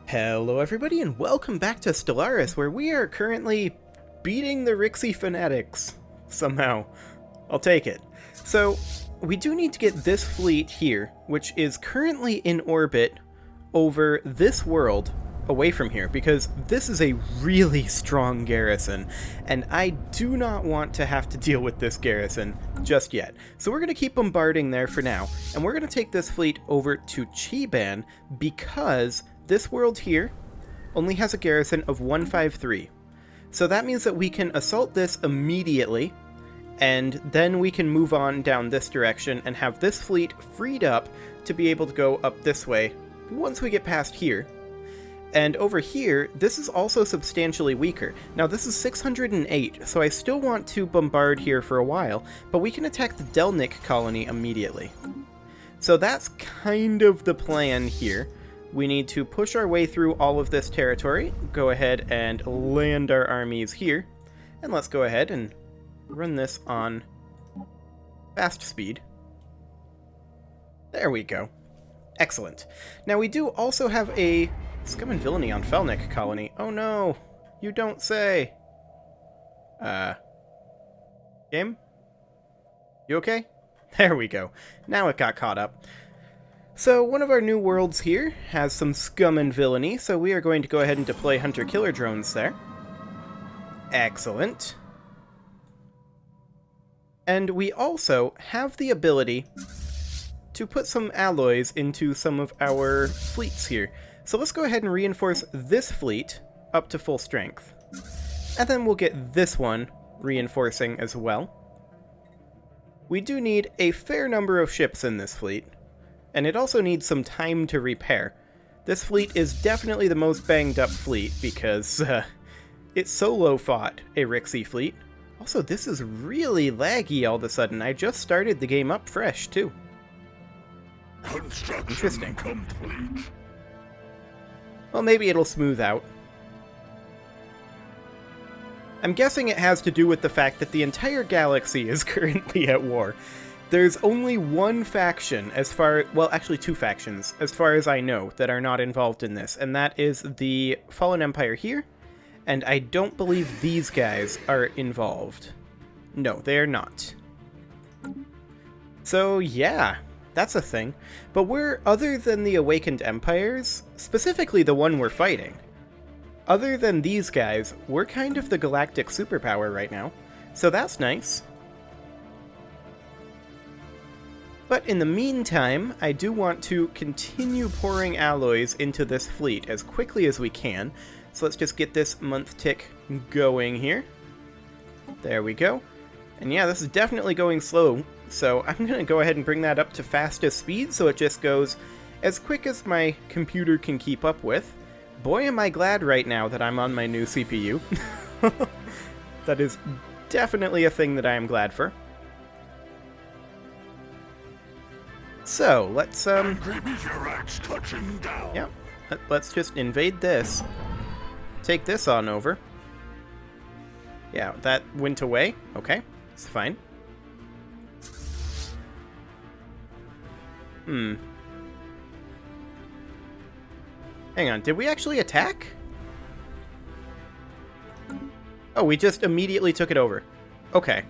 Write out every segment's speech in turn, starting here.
Hello everybody and welcome back to Stellaris, where we are currently beating the Rixie fanatics. Somehow. I'll take it. So, we do need to get this fleet here, which is currently in orbit over this world, away from here, because this is a really strong garrison, and I do not want to have to deal with this garrison just yet. So we're going to keep bombarding there for now, and we're going to take this fleet over to Chiban, because this world here only has a garrison of 153. So that means that we can assault this immediately, and then we can move on down this direction and have this fleet freed up to be able to go up this way once we get past here. And over here, this is also substantially weaker. Now this is 608, so I still want to bombard here for a while, but we can attack the Delnik colony immediately. So that's kind of the plan here. We need to push our way through all of this territory, go ahead and land our armies here, and let's go ahead and run this on fast speed. There we go. Excellent. Now we do also have a Scum and Villainy on Felnik colony. Oh no, you don't say. Game? You okay? There we go. Now it got caught up. So one of our new worlds here has some Scum and Villainy, so we are going to go ahead and deploy Hunter-Killer drones there. Excellent. And we also have the ability to put some alloys into some of our fleets here. So let's go ahead and reinforce this fleet up to full strength. And then we'll get this one reinforcing as well. We do need a fair number of ships in this fleet, and it also needs some time to repair. This fleet is definitely the most banged up fleet because it solo fought a Rixie fleet. Also, this is really laggy all of a sudden. I just started the game up fresh, too. Interesting. Complete. Well, maybe it'll smooth out. I'm guessing it has to do with the fact that the entire galaxy is currently at war. There's only one faction well, actually two factions, as far as I know, that are not involved in this, and that is the Fallen Empire here, and I don't believe these guys are involved. No, they are not. So, yeah, that's a thing. But other than the Awakened Empires, specifically the one we're fighting, other than these guys, we're kind of the galactic superpower right now, so that's nice. But in the meantime, I do want to continue pouring alloys into this fleet as quickly as we can. So let's just get this month tick going here. There we go. And yeah, this is definitely going slow, so I'm going to go ahead and bring that up to fastest speed so it just goes as quick as my computer can keep up with. Boy, am I glad right now that I'm on my new CPU. That is definitely a thing that I am glad for. So, let's, touching down. yeah, let's just invade this. Take this on over. Yeah, that went away. Okay, it's fine. Hang on, did we actually attack? Oh, we just immediately took it over. Okay,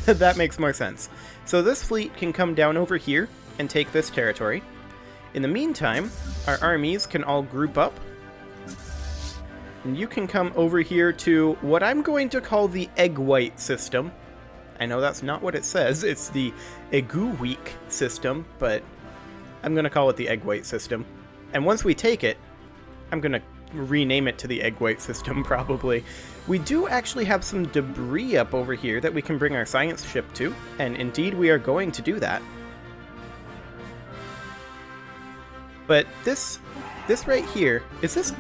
that makes more sense. So this fleet can come down over here and take this territory. In the meantime, our armies can all group up. And you can come over here to what I'm going to call the Egg White system. I know that's not what it says, it's the Eguweek system, but I'm going to call it the Egg White system. And once we take it, I'm going to rename it to the Egg White system, probably. We do actually have some debris up over here that we can bring our science ship to, and indeed we are going to do that. But this right here, is this...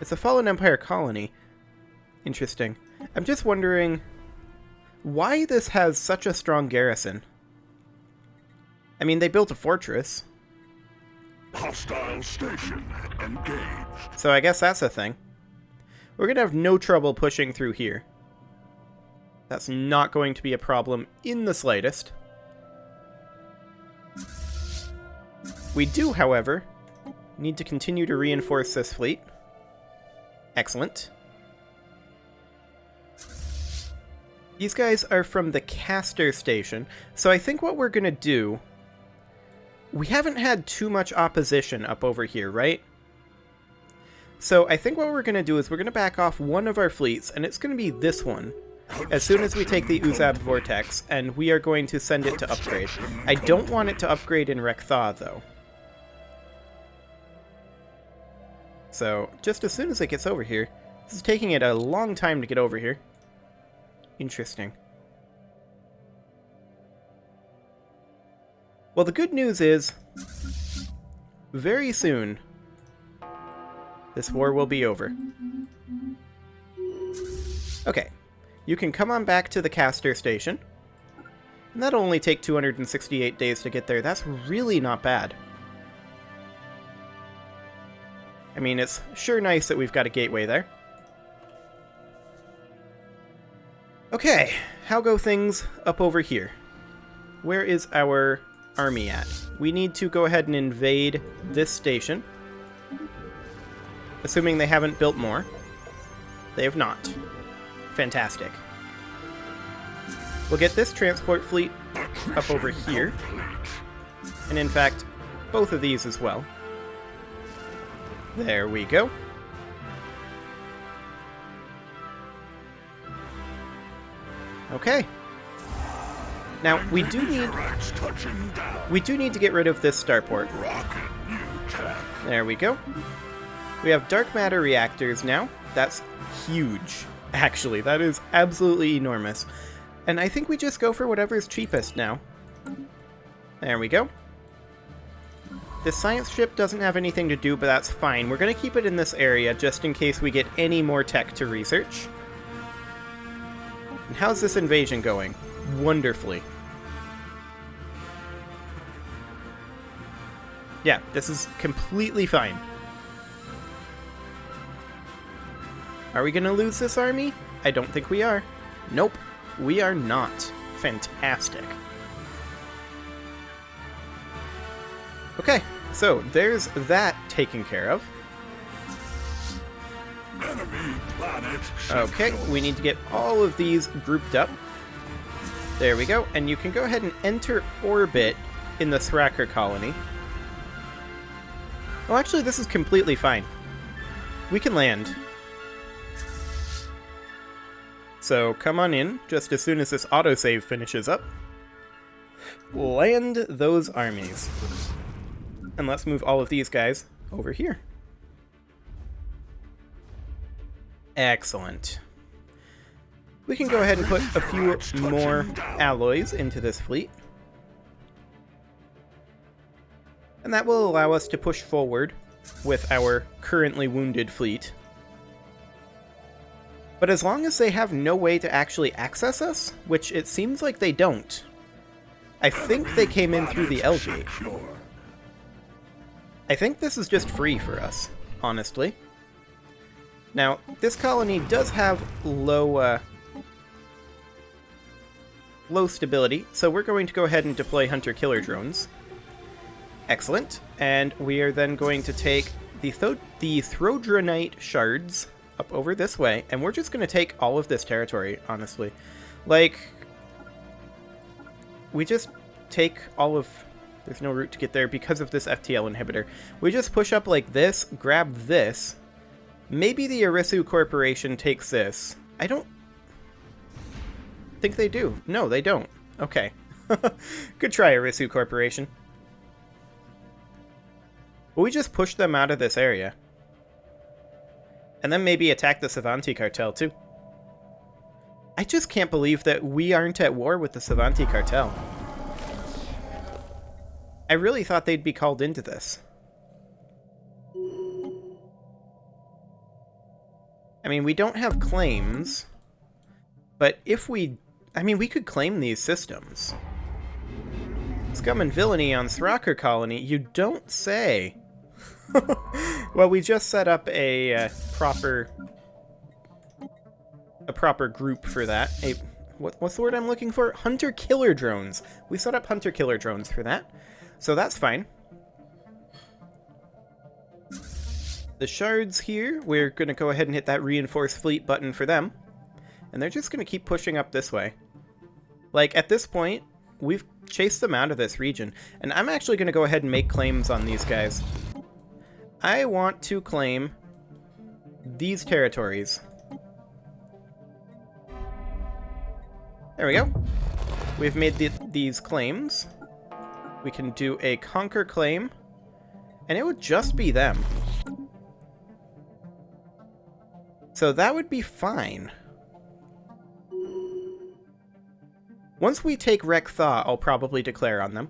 It's a Fallen Empire colony. Interesting. I'm just wondering why this has such a strong garrison. I mean, they built a fortress. Hostile station engaged. So I guess that's a thing. We're going to have no trouble pushing through here. That's not going to be a problem in the slightest. We do, however, need to continue to reinforce this fleet. Excellent. These guys are from the caster station, so I think what we're going to do... We haven't had too much opposition up over here, right? So I think what we're going to do is we're going to back off one of our fleets, and it's going to be this one, as soon as we take the Uzab Vortex, and we are going to send it to upgrade. I don't want it to upgrade in Rektha, though. So, just as soon as it gets over here... This is taking it a long time to get over here. Interesting. Well, the good news is, very soon, this war will be over. Okay, you can come on back to the caster station. And that'll only take 268 days to get there. That's really not bad. I mean, it's sure nice that we've got a gateway there. Okay, how go things up over here? Where is our army at? We need to go ahead and invade this station. Assuming they haven't built more. They have not. Fantastic. We'll get this transport fleet up over here. And in fact, both of these as well. There we go. Okay. Now, we do need to get rid of this starport. There we go. We have dark matter reactors now. That's huge. Actually, that is absolutely enormous. And I think we just go for whatever's cheapest now. There we go. This science ship doesn't have anything to do, but that's fine. We're going to keep it in this area just in case we get any more tech to research. And how's this invasion going? Wonderfully. Yeah, this is completely fine. Are we going to lose this army? I don't think we are. Nope, we are not. Fantastic. Okay, so there's that taken care of. Okay, we need to get all of these grouped up. There we go, and you can go ahead and enter orbit in the Thracker colony. Oh, actually, this is completely fine. We can land. So come on in, just as soon as this autosave finishes up. Land those armies. And let's move all of these guys over here. Excellent. We can go ahead and put a few more alloys into this fleet. And that will allow us to push forward with our currently wounded fleet. But as long as they have no way to actually access us, which it seems like they don't, I think they came in through the L gate. I think this is just free for us, honestly. Now, this colony does have low stability, so we're going to go ahead and deploy hunter-killer drones. Excellent. And we are then going to take the Throdronite shards up over this way, and we're just going to take all of this territory, honestly. Like, we just take all of... There's no route to get there because of this FTL inhibitor. We just push up like this, grab this. Maybe the Arisu Corporation takes this. I don't think they do. No, they don't. Okay. Good try, Arisu Corporation. But we just push them out of this area. And then maybe attack the Savanti cartel, too. I just can't believe that we aren't at war with the Savanti cartel. I really thought they'd be called into this. I mean, we don't have claims, but if we... I mean, we could claim these systems. Scum and villainy on Thracker colony, you don't say. Well, we just set up a proper group for that. What's the word I'm looking for? Hunter-killer drones. We set up hunter-killer drones for that. So that's fine. The shards here, we're going to go ahead and hit that reinforce fleet button for them. And they're just going to keep pushing up this way. Like, at this point, we've chased them out of this region. And I'm actually going to go ahead and make claims on these guys. I want to claim these territories. There we go. We've made these claims. We can do a conquer claim, and it would just be them. So that would be fine. Once we take Rek Thaw, I'll probably declare on them.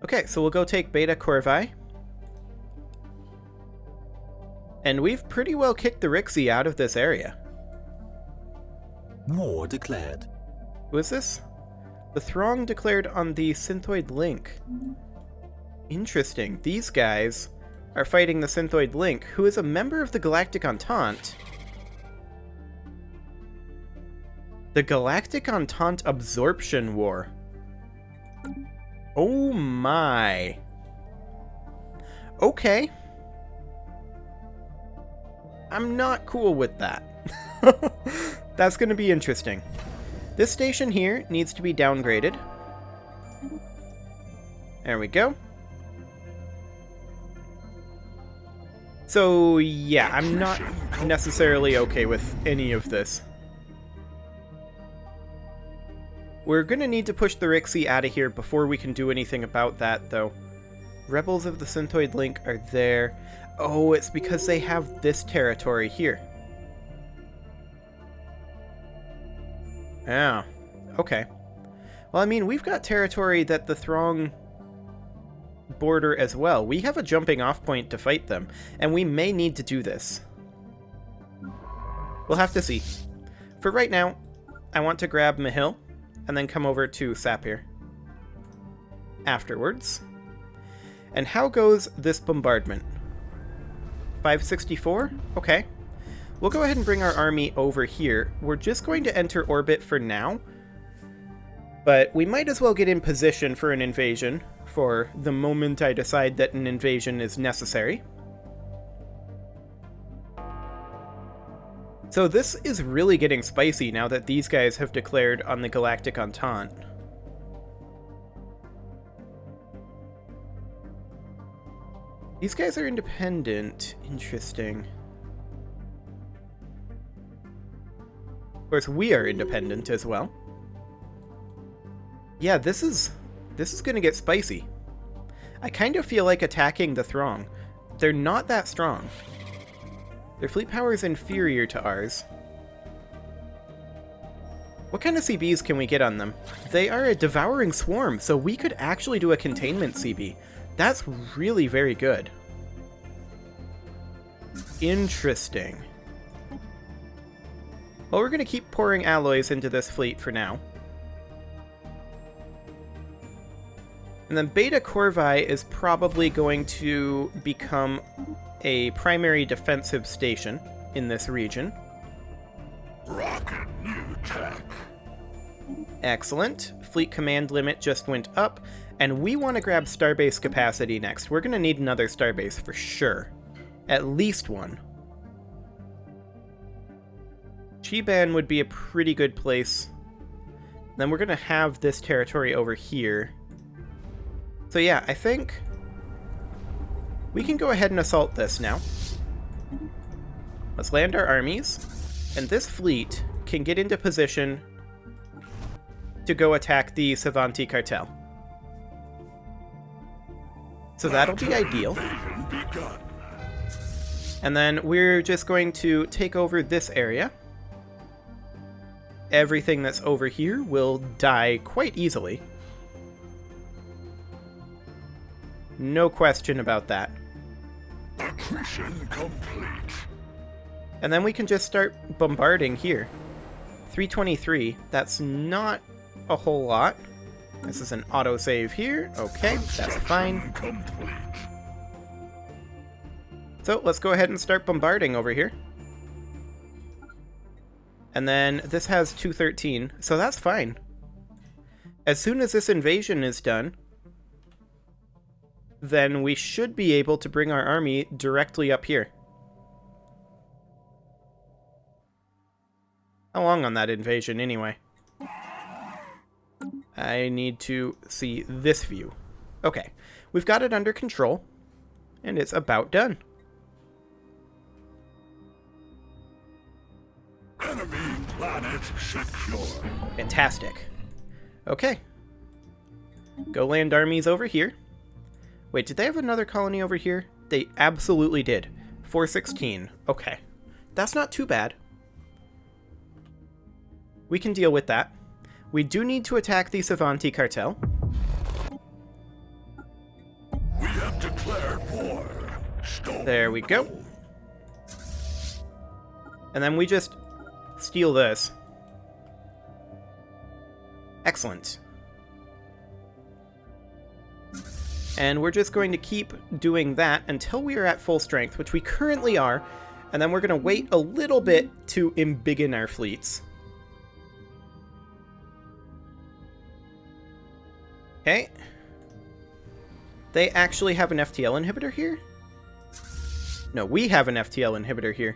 Okay, so we'll go take Beta Corvi. And we've pretty well kicked the Rixie out of this area. War declared. Who is this? The Throng declared on the Synthoid Link. Interesting. These guys are fighting the Synthoid Link, who is a member of the Galactic Entente. The Galactic Entente Absorption War. Oh my. Okay. I'm not cool with that. That's going to be interesting. This station here needs to be downgraded. There we go. So, yeah, I'm not necessarily okay with any of this. We're going to need to push the Rixie out of here before we can do anything about that, though. Rebels of the Synthoid Link are there. Oh, it's because they have this territory here. Yeah, okay. Well, I mean, we've got territory that the Throng border as well. We have a jumping off point to fight them, and we may need to do this. We'll have to see. For right now, I want to grab Mahil, and then come over to Sapir afterwards. And how goes this bombardment? 564? Okay. We'll go ahead and bring our army over here. We're just going to enter orbit for now, but we might as well get in position for an invasion for the moment I decide that an invasion is necessary. So this is really getting spicy now that these guys have declared on the Galactic Entente. These guys are independent. Interesting. Of course, we are independent as well. Yeah, this is going to get spicy. I kind of feel like attacking the Throng. They're not that strong. Their fleet power is inferior to ours. What kind of CBs can we get on them? They are a devouring swarm, so we could actually do a containment CB. That's really very good. Interesting. Well, we're going to keep pouring alloys into this fleet for now. And then Beta Corvi is probably going to become a primary defensive station in this region. Rocket new tech. Excellent. Fleet command limit just went up, and we want to grab starbase capacity next. We're going to need another starbase for sure. At least one. Chiban would be a pretty good place. Then we're going to have this territory over here. So yeah, I think we can go ahead and assault this now. Let's land our armies, and this fleet can get into position to go attack the Savanti cartel. So that'll be ideal. And then we're just going to take over this area. Everything that's over here will die quite easily. No question about that. Accretion complete. And then we can just start bombarding here. 323, that's not a whole lot. This is an autosave here. Okay, that's fine. Complete. So let's go ahead and start bombarding over here. And then this has 213, so that's fine. As soon as this invasion is done, then we should be able to bring our army directly up here. How long on that invasion, anyway? I need to see this view. Okay, we've got it under control, and it's about done. Enemy planet secure. Fantastic. Okay. Go land armies over here. Wait, did they have another colony over here? They absolutely did. 416. Okay. That's not too bad. We can deal with that. We do need to attack the Savanti cartel. We have declared war. There we go. And then we just steal this. Excellent. And we're just going to keep doing that until we are at full strength, which we currently are, and then we're going to wait a little bit to embiggen our fleets. Okay. They actually have an FTL inhibitor here? No, we have an FTL inhibitor here.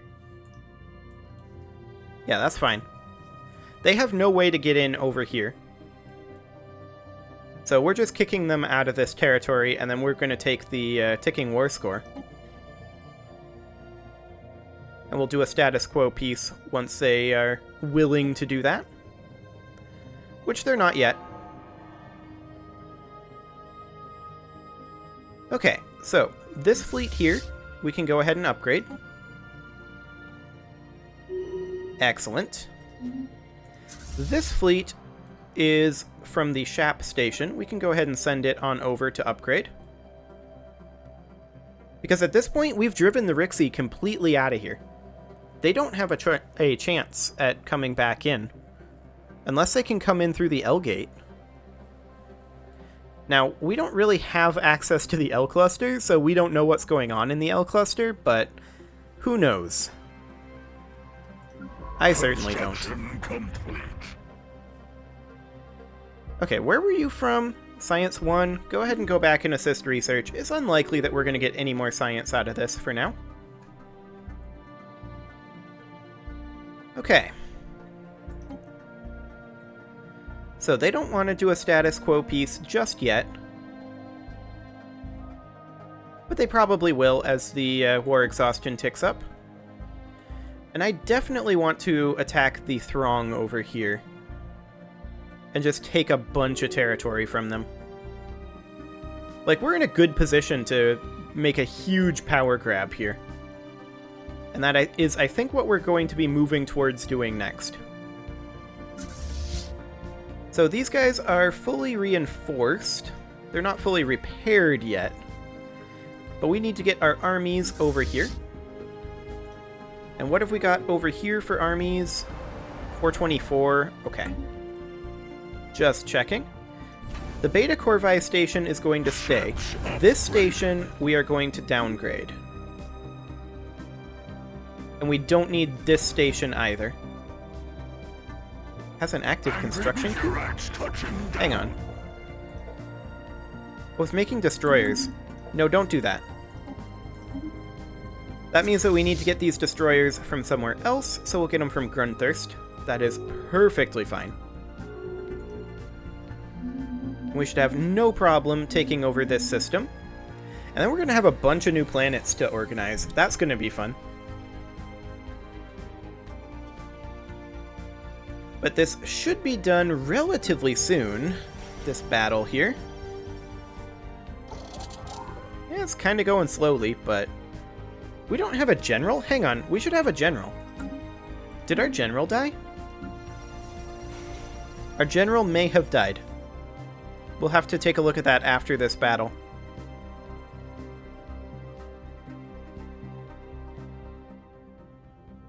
Yeah, that's fine. They have no way to get in over here. So we're just kicking them out of this territory, and then we're going to take the ticking war score. And we'll do a status quo piece once they are willing to do that. Which they're not yet. Okay, so this fleet here, we can go ahead and upgrade. Excellent. This fleet is from the Shap station. We can go ahead and send it on over to upgrade. Because at this point, we've driven the Rixie completely out of here. They don't have a chance at coming back in. Unless they can come in through the L gate. Now, we don't really have access to the L cluster, so we don't know what's going on in the L cluster, but who knows? I certainly don't. Complete. Okay, where were you from? Science 1. Go ahead and go back and assist research. It's unlikely that we're going to get any more science out of this for now. Okay. So they don't want to do a status quo piece just yet. But they probably will as the war exhaustion ticks up. And I definitely want to attack the Throng over here. And just take a bunch of territory from them. Like, we're in a good position to make a huge power grab here. And that is, I think, what we're going to be moving towards doing next. So these guys are fully reinforced. They're not fully repaired yet. But we need to get our armies over here. And what have we got over here for armies? 424. Okay. Just checking. The Beta Corvi station is going to stay. This station we are going to downgrade. And we don't need this station either. Has an active construction queue? Hang on. I was making destroyers. No, don't do that. That means that we need to get these destroyers from somewhere else, so we'll get them from Grunthurst. That is perfectly fine. We should have no problem taking over this system. And then we're going to have a bunch of new planets to organize. That's going to be fun. But this should be done relatively soon, this battle here. Yeah, it's kind of going slowly, but we don't have a general? Hang on, we should have a general. Did our general die? Our general may have died. We'll have to take a look at that after this battle.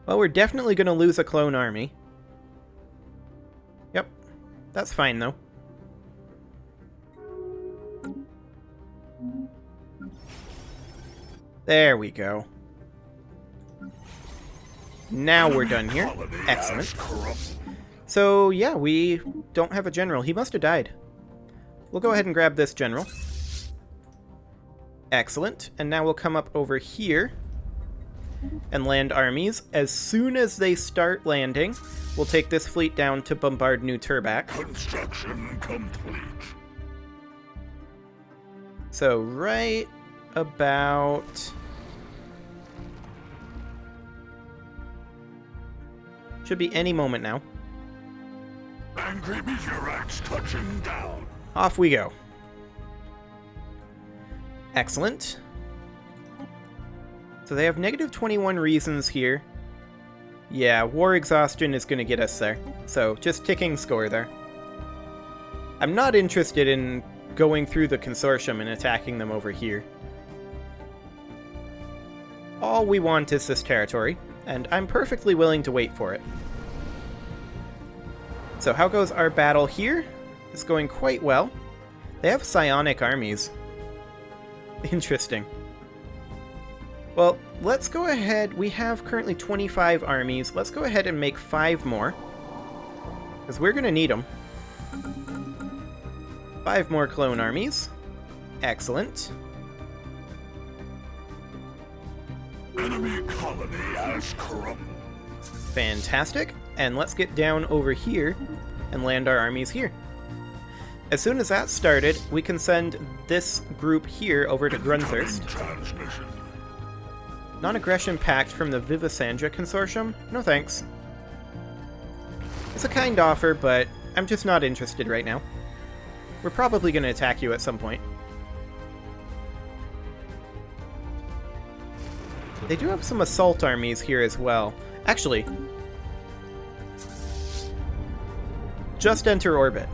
Well, we're definitely going to lose a clone army. Yep, that's fine though. There we go. Now we're done here. Excellent. So yeah, we don't have a general. He must have died. We'll go ahead and grab this general. Excellent. And now we'll come up over here and land armies. As soon as they start landing, we'll take this fleet down to bombard New Turbac. Construction complete. So right about... should be any moment now. Angry meteorites touching down. Off we go. Excellent. So they have negative 21 reasons here. Yeah, war exhaustion is going to get us there. So just ticking score there. I'm not interested in going through the consortium and attacking them over here. All we want is this territory, and I'm perfectly willing to wait for it. So how goes our battle here? It's going quite well. They have psionic armies. Interesting. Well, let's go ahead. We have currently 25 armies. Let's go ahead and make 5 more, because we're going to need them. 5 more clone armies. Excellent. Enemy colony has corrupted. Fantastic. And let's get down over here and land our armies here. As soon as that's started, we can send this group here over to Grunthurst. Transmission. Non-aggression pact from the Vivisandra Consortium? No thanks. It's a kind offer, but I'm just not interested right now. We're probably going to attack you at some point. They do have some assault armies here as well. Actually, just enter orbit.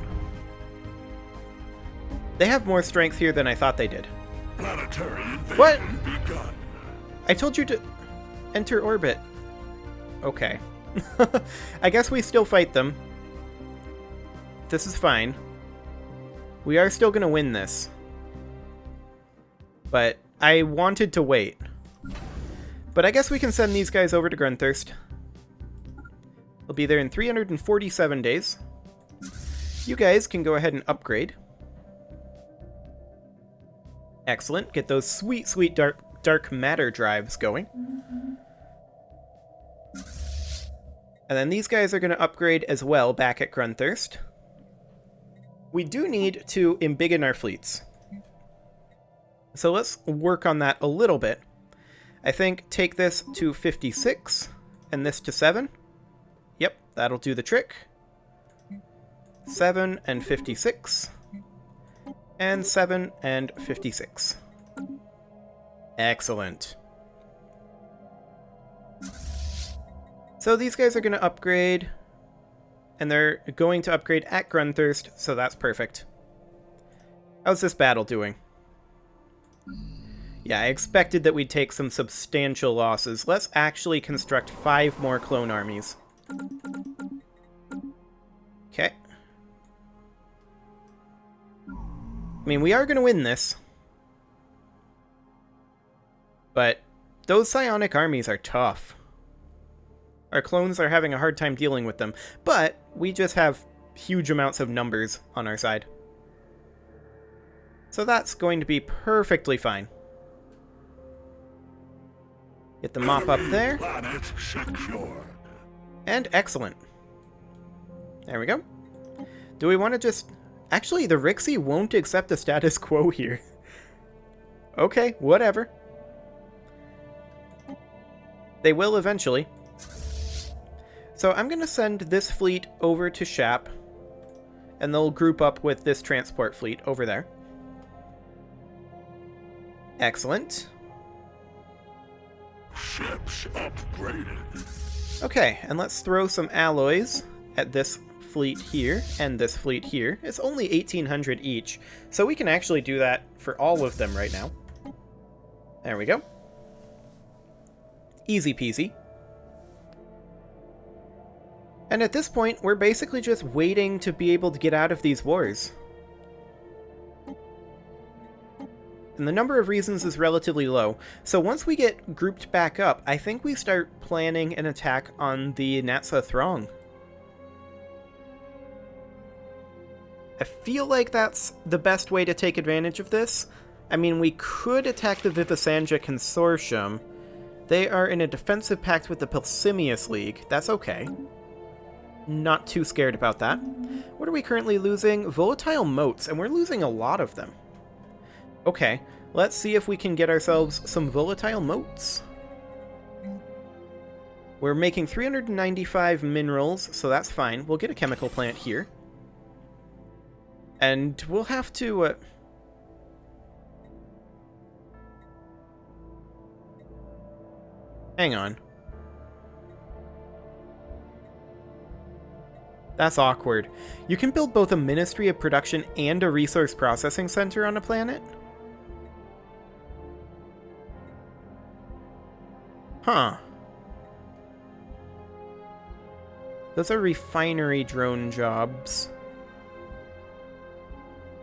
They have more strength here than I thought they did. Planetary invasion What? begun. I told you to enter orbit. Okay. I guess we still fight them. This is fine. We are still going to win this. But I wanted to wait. But I guess we can send these guys over to Grunthurst. They'll be there in 347 days. You guys can go ahead and upgrade. Excellent. Get those sweet, sweet dark matter drives going. And then these guys are going to upgrade as well back at Grunthurst. We do need to embiggen our fleets. So let's work on that a little bit. I think take this to 56 and this to 7. Yep, that'll do the trick. 7 and 56. And 7 and 56. Excellent. So these guys are going to upgrade. And they're going to upgrade at Grunthurst, so that's perfect. How's this battle doing? Yeah, I expected that we'd take some substantial losses. Let's actually construct 5 more clone armies. Okay. I mean, we are going to win this. But those psionic armies are tough. Our clones are having a hard time dealing with them. But we just have huge amounts of numbers on our side. So that's going to be perfectly fine. Get the mop up there. Planet secured. And excellent. There we go. Do we want to just... Actually, the Rixie won't accept the status quo here. Okay, whatever. They will eventually. So I'm going to send this fleet over to Shap. And they'll group up with this transport fleet over there. Excellent. Ships upgraded. Okay, and let's throw some alloys at this fleet here and this fleet here. It's only 1,800 each, so we can actually do that for all of them right now. There we go. Easy peasy. And at this point, we're basically just waiting to be able to get out of these wars. And the number of reasons is relatively low. So once we get grouped back up, I think we start planning an attack on the Natsa Throng. I feel like that's the best way to take advantage of this, I mean, we could attack the Vivasanja Consortium. They are in a defensive pact with the Pilsimius League. That's okay. Not too scared about that. What are we currently losing? Volatile motes, and we're losing a lot of them. Okay, let's see if we can get ourselves some volatile motes. We're making 395 minerals, so that's fine. We'll get a chemical plant here. And we'll have to... Hang on. That's awkward. You can build both a Ministry of Production and a Resource Processing Center on a planet? Huh. Those are refinery drone jobs.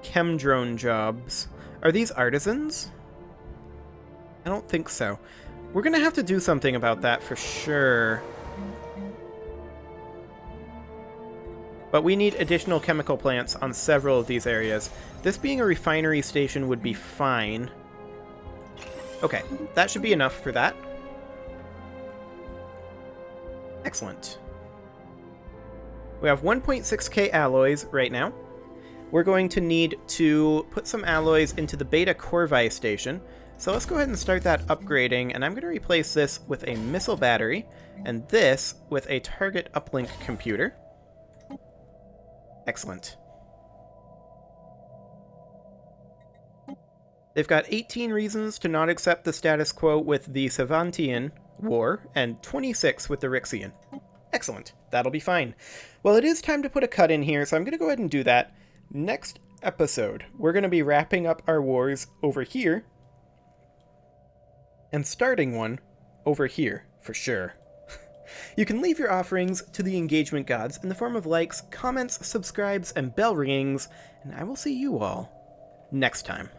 Chem drone jobs. Are these artisans? I don't think so. We're gonna have to do something about that for sure. But we need additional chemical plants on several of these areas. This being a refinery station would be fine. Okay, that should be enough for that. Excellent. We have 1.6k alloys right now. We're going to need to put some alloys into the Beta Corvi station. So let's go ahead and start that upgrading, and I'm going to replace this with a missile battery, and this with a target uplink computer. Excellent. They've got 18 reasons to not accept the status quo with the Savantian War, and 26 with the Rixian. Excellent. That'll be fine. Well, it is time to put a cut in here, so I'm going to go ahead and do that. Next episode, we're going to be wrapping up our wars over here, and starting one over here, for sure. You can leave your offerings to the engagement gods in the form of likes, comments, subscribes, and bell rings, and I will see you all next time.